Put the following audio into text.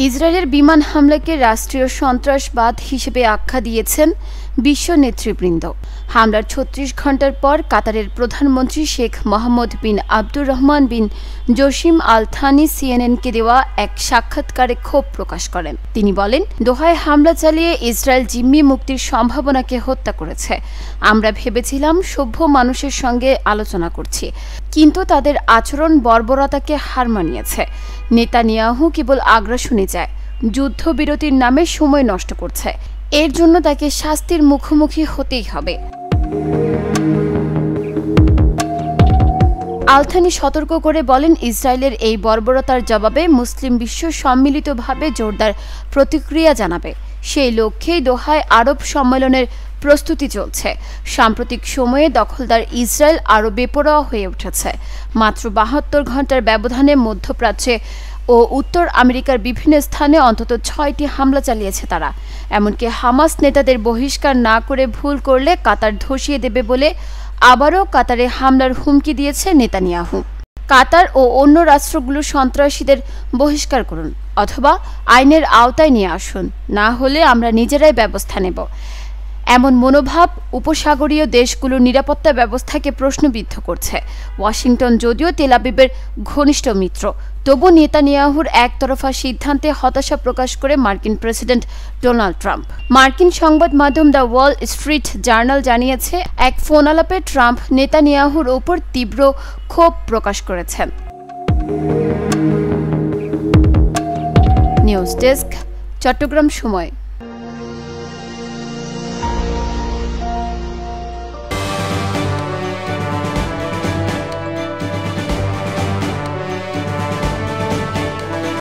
ইসরায়েলের বিমান হামলাকে রাষ্ট্রীয় সন্ত্রাসবাদ হিসেবে আখ্যা দিয়েছেন বিশ্ব নেতৃবৃন্দ। হামলার ৩৬ ঘণ্টার পর কাতারের প্রধানমন্ত্রী শেখ মোহাম্মদ বিন আব্দুর রহমান বিন জসিম আল থানি সিএনএনকে দেওয়া এক সাক্ষাৎকারে ক্ষোভ প্রকাশ করেন। তিনি বলেন, দোহায় হামলা চালিয়ে ইসরায়েল জিম্মি মুক্তির সম্ভাবনাকে হত্যা করেছে। আমরা ভেবেছিলাম সভ্য মানুষের সঙ্গে আলোচনা করছি, কিন্তু তাদের আচরণ বর্বরতাকে হার মানিয়েছে। নেতানিয়াহু কেবল আগ্রাসনে যায়, যুদ্ধবিরতির নামে সময় নষ্ট করছে। এর জন্য তাকে শাস্তির মুখোমুখি হতেই হবে। আল-থানি সতর্ক করে বলেন, ইসরায়েলের এই বর্বরতার জবাবে মুসলিম বিশ্ব সম্মিলিতভাবে জোরদার প্রতিক্রিয়া জানাবে। সেই লক্ষ্যেই দোহায় আরব সম্মেলনের প্রস্তুতি চলছে। সাম্প্রতিক সময়ে দখলদার ইসরায়েল আরও বেপরোয়া হয়ে উঠেছে। মাত্র ৭২ ঘণ্টার ব্যবধানে মধ্যপ্রাচ্যে ও উত্তর আমেরিকার বিভিন্ন স্থানে অন্তত ৬টি হামলা চালিয়েছে তারা। এমনকি হামাস নেতাদের বহিষ্কার না করে ভুল করলে কাতার ধসিয়ে দেবে বলে আবারও কাতারে হামলার হুমকি দিয়েছে নেতানিয়াহু। কাতার ও অন্য রাষ্ট্রগুলো সন্ত্রাসীদের বহিষ্কার করুন অথবা আইনের আওতায় নিয়ে আসুন, না হলে আমরা নিজেরাই ব্যবস্থা নেব। এমন মনোভাব উপসাগরীয় দেশগুলোর নিরাপত্তা ব্যবস্থাকে প্রশ্নবিদ্ধ করছে। ওয়াশিংটন যদিও তেল আবিবের ঘনিষ্ঠ মিত্র, তবু নেতানিয়াহুর একতরফা সিদ্ধান্তে হতাশা প্রকাশ করে মার্কিন প্রেসিডেন্ট ডোনাল্ড ট্রাম্প। মার্কিন সংবাদ মাধ্যম দ্য ওয়াল স্ট্রিট জার্নাল জানিয়েছে, এক ফোন আলাপে ট্রাম্প নেতানিয়াহুর ওপর তীব্র ক্ষোভ প্রকাশ করেছেন। নিউজ ডেস্ক, চট্টগ্রাম সময়।